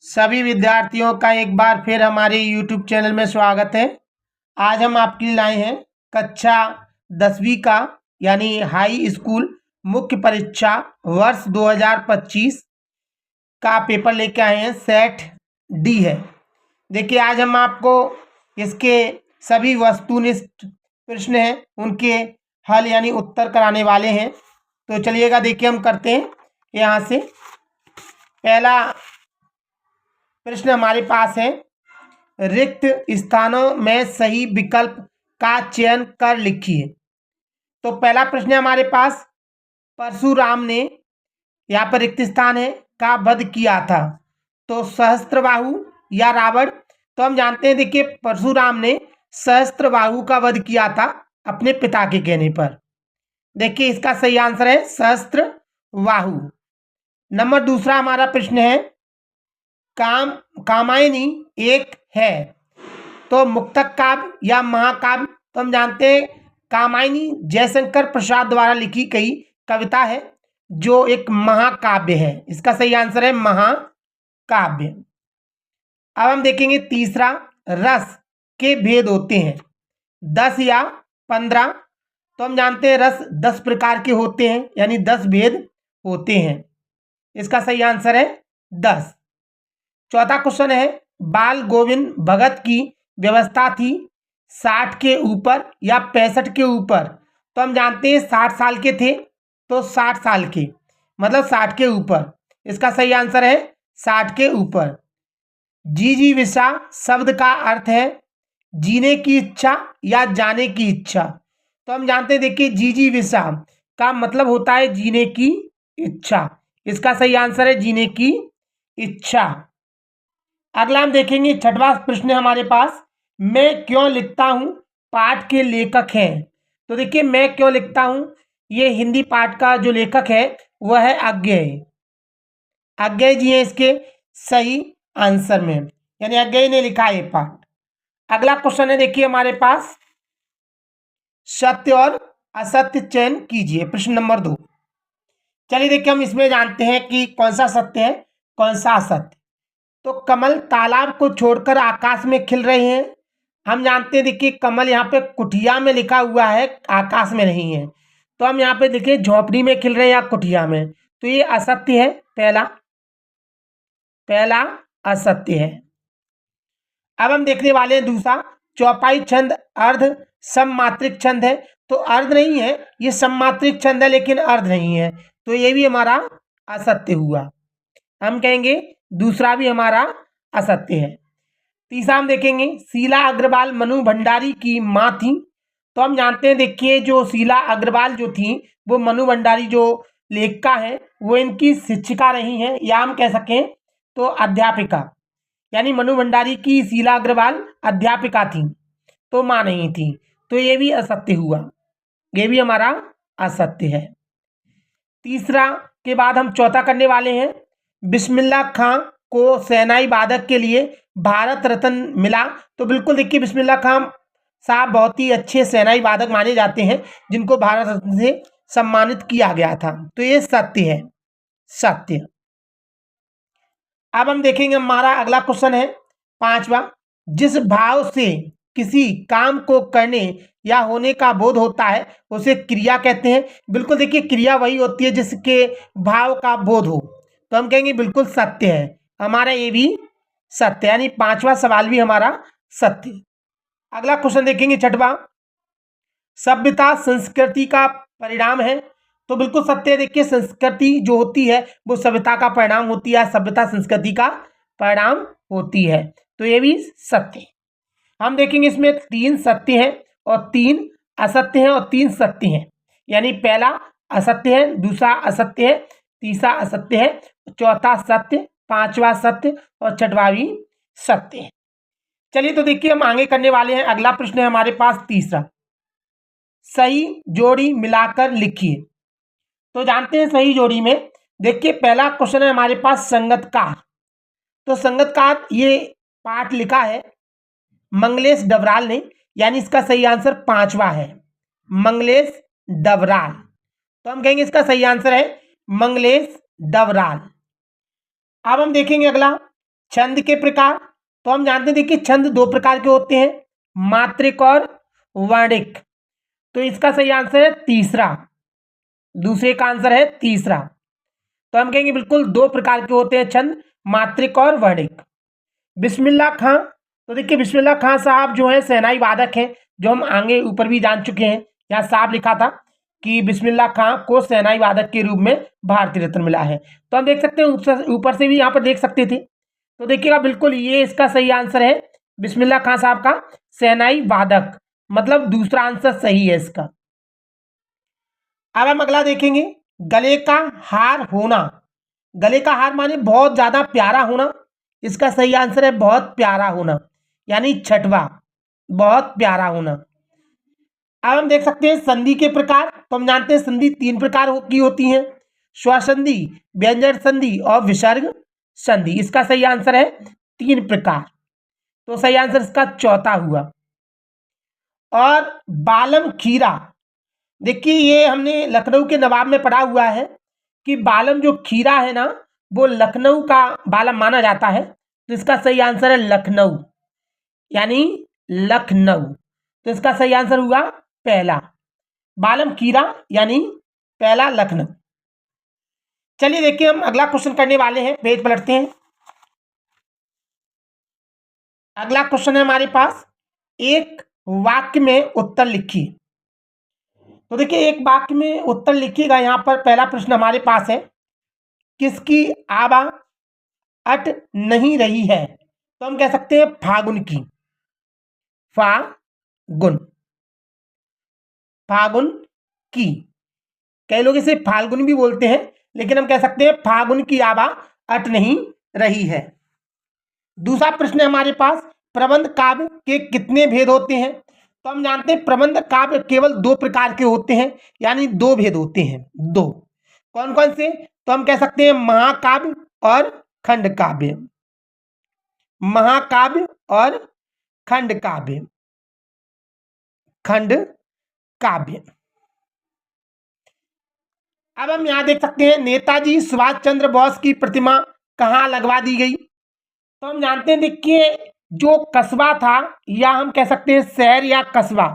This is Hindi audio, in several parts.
सभी विद्यार्थियों का एक बार फिर हमारे YouTube चैनल में स्वागत है। आज हम आपके लिए लाए हैं कक्षा 10वीं का यानी हाई स्कूल मुख्य परीक्षा वर्ष 2025 का पेपर लेके आए हैं। सेट डी है। देखिए, आज हम आपको इसके सभी वस्तुनिष्ठ प्रश्न हैं उनके हल यानी उत्तर कराने वाले हैं। तो चलिएगा, देखिए हम करते हैं। यहाँ से पहला प्रश्न हमारे पास है, रिक्त स्थानों में सही विकल्प का चयन कर लिखिए। तो पहला प्रश्न है हमारे पास, परशुराम ने, यहाँ पर रिक्त स्थान है, का वध किया था। तो सहस्त्रबाहु या रावण। तो हम जानते हैं, देखिए परशुराम ने सहस्त्रबाहु का वध किया था अपने पिता के कहने पर। देखिए इसका सही आंसर है सहस्त्रबाहु। नंबर दूसरा हमारा प्रश्न है, कामायनी एक है। तो मुक्तक काव्य या महाकाव्य। तो हम जानते हैं कामायनी जयशंकर प्रसाद द्वारा लिखी गई कविता है जो एक महाकाव्य है। इसका सही आंसर है महाकाव्य। अब हम देखेंगे तीसरा, रस के भेद होते हैं 10 या 15। तो हम जानते हैं रस 10 प्रकार के होते हैं यानी 10 भेद होते हैं। इसका सही आंसर है 10। चौथा क्वेश्चन है, बाल गोविंद भगत की व्यवस्था थी 60 के ऊपर या 65 के ऊपर। तो हम जानते हैं 60 साल के थे, तो 60 साल के मतलब 60 के ऊपर। इसका सही आंसर है 60 के ऊपर। जिजीविषा शब्द का अर्थ है जीने की इच्छा या जाने की इच्छा। तो हम जानते हैं, देखिए जिजीविषा का मतलब होता है जीने की इच्छा। इसका सही आंसर है जीने की इच्छा। अगला हम देखेंगे, छठवां प्रश्न है हमारे पास, मैं क्यों लिखता हूं पाठ के लेखक हैं। तो देखिए मैं क्यों लिखता हूं, ये हिंदी पाठ का जो लेखक है वह है अज्ञेय। अज्ञेय जी हैं इसके सही आंसर में, यानी अज्ञेय ने लिखा है पाठ। अगला क्वेश्चन है, देखिए हमारे पास, सत्य और असत्य चयन कीजिए। प्रश्न नंबर 2। चलिए देखिए हम इसमें जानते हैं कि कौन सा सत्य है कौन सा असत्य। तो कमल तालाब को छोड़कर आकाश में खिल रहे हैं। हम जानते हैं, देखिए कमल यहाँ पे कुटिया में लिखा हुआ है, आकाश में नहीं है। तो हम यहाँ पे देखिए झोपड़ी में खिल रहे हैं या कुटिया में, तो ये असत्य है। पहला असत्य है। अब हम देखने वाले हैं दूसरा, चौपाई छंद अर्ध सममात्रिक छंद है। तो अर्ध नहीं है, ये सममात्रिक छंद है लेकिन अर्ध नहीं है, तो ये भी हमारा असत्य हुआ। हम कहेंगे दूसरा भी हमारा असत्य है। तीसरा हम देखेंगे, शीला अग्रवाल मनु भंडारी की माँ थी। तो हम जानते हैं, देखिए जो शीला अग्रवाल जो थी वो मनु भंडारी जो लेखिका है वो इनकी शिक्षिका रही हैं, या हम कह सकें तो अध्यापिका। यानी मनु भंडारी की शीला अग्रवाल अध्यापिका थी, तो माँ नहीं थी, तो ये भी असत्य हुआ। ये भी हमारा असत्य है। तीसरा के बाद हम चौथा करने वाले हैं, बिस्मिल्लाह खां को सेनाई वादक के लिए भारत रत्न मिला। तो बिल्कुल देखिए बिस्मिल्लाह खां साहब बहुत ही अच्छे सेनाई वादक माने जाते हैं जिनको भारत रत्न से सम्मानित किया गया था, तो ये सत्य है, सत्य। अब हम देखेंगे हमारा अगला क्वेश्चन है पांचवा, जिस भाव से किसी काम को करने या होने का बोध होता है उसे क्रिया कहते हैं। बिल्कुल देखिए क्रिया वही होती है जिसके भाव का बोध हो, तो हम कहेंगे बिल्कुल सत्य है हमारा, ये भी सत्य, यानी पांचवा सवाल भी हमारा सत्य। अगला क्वेश्चन देखेंगे छठवां, सभ्यता संस्कृति का परिणाम है। तो बिल्कुल सत्य है। देखिए संस्कृति जो होती है वो सभ्यता का परिणाम होती है, सभ्यता संस्कृति का परिणाम होती है, तो ये भी सत्य। हम देखेंगे इसमें 3 सत्य हैं और 3 असत्य हैं और 3 सत्य हैं, यानी पहला असत्य है, दूसरा असत्य है, तीसरा असत्य है, चौथा सत्य, पांचवा सत्य और छठवां भी सत्य है। चलिए तो देखिए हम आगे करने वाले हैं। अगला प्रश्न है हमारे पास तीसरा, सही जोड़ी मिलाकर लिखिए। तो जानते हैं सही जोड़ी में, देखिए पहला क्वेश्चन है हमारे पास संगतकार। तो संगतकार ये पाठ लिखा है मंगलेश डबराल ने, यानी इसका सही आंसर पांचवा है, मंगलेश डबराल। तो हम कहेंगे इसका सही आंसर है मंगलेश डबराल। अब हम देखेंगे अगला, छंद के प्रकार, तो हम जानते हैं देखिए छंद दो प्रकार के होते हैं, मात्रिक और वर्णिक। तो इसका सही आंसर है तीसरा, दूसरे का आंसर है तीसरा। तो हम कहेंगे बिल्कुल दो प्रकार के होते हैं छंद, मात्रिक और वर्णिक। बिस्मिल्लाह खां, तो देखिए बिस्मिल्लाह खां साहब जो है शहनाई वादक हैं, जो हम आगे ऊपर भी जान चुके हैं। यहाँ साफ लिखा था कि बिस्मिल्लाह खां को शहनाई वादक के रूप में भारतीय रत्न मिला है। तो हम देख सकते हैं ऊपर से भी यहाँ पर देख सकते थे। तो देखिएगा बिल्कुल ये इसका सही आंसर है, बिस्मिल्लाह खां साहब का शहनाई वादक, मतलब दूसरा आंसर सही है इसका। अब हम अगला देखेंगे, गले का हार होना। गले का हार माने बहुत ज्यादा प्यारा होना, इसका सही आंसर है बहुत प्यारा होना, यानी छठवा, बहुत प्यारा होना। अब हम देख सकते हैं संधि के प्रकार, तो हम जानते हैं संधि तीन प्रकार की होती हैं, स्वसंधि, व्यंजन संधि और विसर्ग संधि। इसका सही आंसर है तीन प्रकार, तो सही आंसर इसका चौथा हुआ। और बालम खीरा, देखिए ये हमने लखनऊ के नवाब में पढ़ा हुआ है कि बालम जो खीरा है ना, वो लखनऊ का बालम माना जाता है। तो इसका सही आंसर है लखनऊ, यानी लखनऊ। तो इसका सही आंसर हुआ पहला, बालम खीरा यानी पहला लखनऊ। चलिए देखिए हम अगला क्वेश्चन करने वाले हैं, पेज पलटते हैं। अगला क्वेश्चन है हमारे पास, एक वाक्य में उत्तर लिखिए। तो देखिए एक वाक्य में उत्तर लिखिएगा। यहाँ पर पहला प्रश्न हमारे पास है, किसकी आबा अट नहीं रही है? तो हम कह सकते हैं फागुन की, फागुन, फागुन की। कई लोग इसे फाल्गुन भी बोलते हैं, लेकिन हम कह सकते हैं फागुन की आबा अट नहीं रही है। दूसरा प्रश्न है हमारे पास, प्रबंध काव्य के कितने भेद होते हैं? तो हम जानते हैं प्रबंध काव्य केवल दो प्रकार के होते हैं, यानी दो भेद होते हैं, दो। कौन कौन से? तो हम कह सकते हैं महाकाव्य और खंड काव्य, महाकाव्य और खंड काव्य, खंड काव्य। अब हम यहां देख सकते हैं, नेताजी सुभाष चंद्र बोस की प्रतिमा कहां लगवा दी गई? तो हम जानते हैं देखिए जो कस्बा था, या हम कह सकते हैं शहर या कस्बा,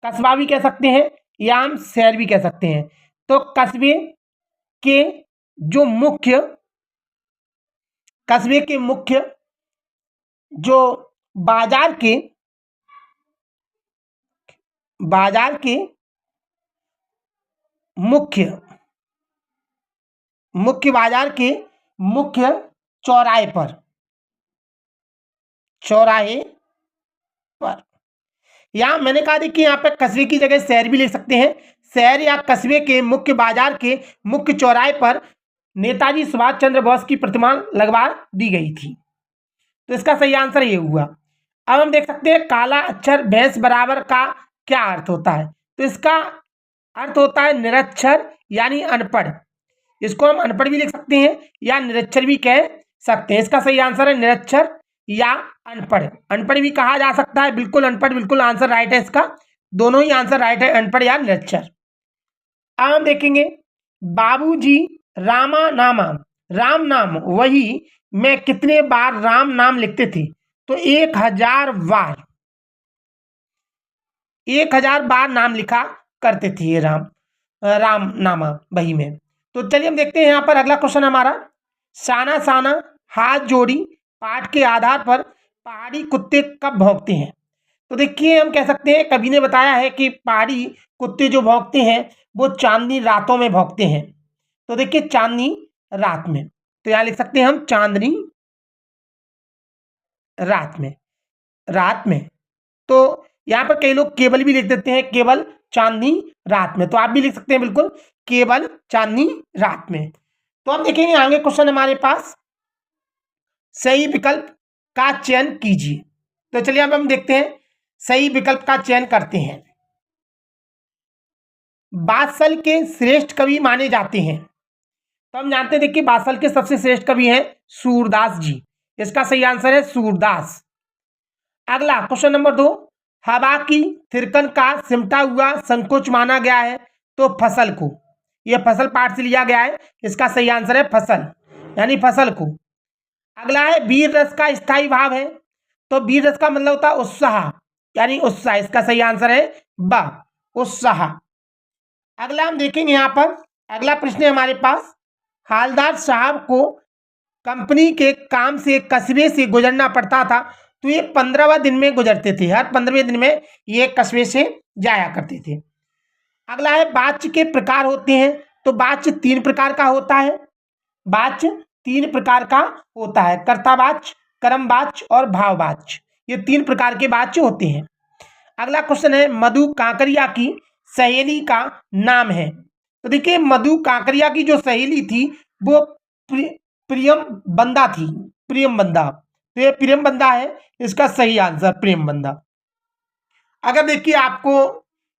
कस्बा भी कह सकते हैं या हम शहर भी कह सकते हैं। तो कस्बे के जो मुख्य, कस्बे के मुख्य जो बाजार के, बाजार के मुख्य, मुख्य बाजार के मुख्य चौराहे पर, चौराहे पर, या मैंने कहा देखिए यहाँ पे कस्बे की जगह शहर भी लिख सकते हैं। शहर या कस्बे के मुख्य बाजार के मुख्य चौराहे पर नेताजी सुभाष चंद्र बोस की प्रतिमा लगवा दी गई थी। तो इसका सही आंसर ये हुआ। अब हम देख सकते हैं काला अक्षर भैंस बराबर का क्या अर्थ होता है? तो इसका अर्थ होता है निरक्षर यानी अनपढ़। इसको हम अनपढ़ भी लिख सकते हैं या निरक्षर भी कह सकते हैं। इसका सही आंसर है निरक्षर या अनपढ़। अनपढ़ भी कहा जा सकता है, बिल्कुल अनपढ़ बिल्कुल आंसर राइट है इसका, दोनों ही आंसर राइट है, अनपढ़ या निरक्षर। अब हम देखेंगे, बाबूजी रामा नामा, राम नाम वही मैं कितने बार राम नाम लिखते थे? तो 1000 बार, 1000 बार नाम लिखा करते थे ये राम नामा वही में। तो चलिए हम देखते हैं यहाँ पर अगला क्वेश्चन हमारा, साना साना हाथ जोड़ी पाठ के आधार पर पहाड़ी कुत्ते कब भौंकते हैं? तो देखिए हम कह सकते हैं, कवि ने बताया है कि पहाड़ी कुत्ते जो भौंकते हैं वो चांदनी रातों में भौंकते हैं। तो देखिए चांदनी रात में, तो यहाँ लिख सकते हैं हम चांदनी रात में, रात में। तो यहाँ पर कई लोग केवल भी लिख देते हैं, केवल चांदनी रात में, तो आप भी लिख सकते हैं बिल्कुल केवल चांदनी रात में। तो हम देखेंगे आगे क्वेश्चन हमारे पास, सही विकल्प का चयन कीजिए। तो चलिए अब हम देखते हैं, सही विकल्प का चयन करते हैं। बादशाह के श्रेष्ठ कवि माने जाते हैं, तो हम जानते हैं देखिए बादशाह के सबसे श्रेष्ठ कवि हैं सूरदास जी। इसका सही आंसर है सूरदास। अगला क्वेश्चन नंबर 2, हवा की थिरकन का सिमटा हुआ संकोच माना गया है, तो फसल को, यह फसल पाठ से लिया गया है, इसका सही आंसर है फसल, यानी फसल को। अगला है वीर रस का स्थायी भाव है, तो वीर रस का मतलब होता है उत्साह, यानी उत्साह। इसका सही आंसर है ब, उत्साह। अगला हम देखेंगे यहाँ पर, अगला प्रश्न है हमारे पास, हालदार साहब को कंपनी के काम से कस्बे से गुजरना पड़ता था, तो ये 15वें दिन में गुजरते थे, हर 15वें दिन में ये कस्बे से जाया करते थे। अगला है वाच्य के प्रकार होते हैं, तो वाच्य 3 प्रकार का होता है, वाच्य 3 प्रकार का होता है, कर्तावाच्य, कर्मवाच्य और भाववाच्य, ये 3 प्रकार के वाच्य होते हैं। अगला क्वेश्चन है मधु कांकरिया की सहेली का नाम है, तो देखिए मधु कांकरिया की जो सहेली थी वो प्रियम बंदा थी, प्रियम बंदा, तो ये प्रियम बंदा है, इसका सही आंसर प्रियम बंदा। अगर देखिए आपको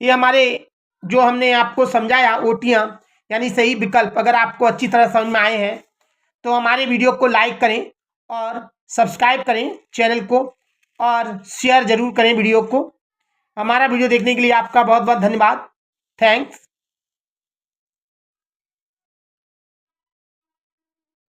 ये हमारे जो हमने आपको समझाया ओटियां यानी सही विकल्प, अगर आपको अच्छी तरह समझ में आए हैं तो हमारे वीडियो को लाइक करें और सब्सक्राइब करें चैनल को, और शेयर जरूर करें वीडियो को। हमारा वीडियो देखने के लिए आपका बहुत बहुत धन्यवाद। थैंक्स।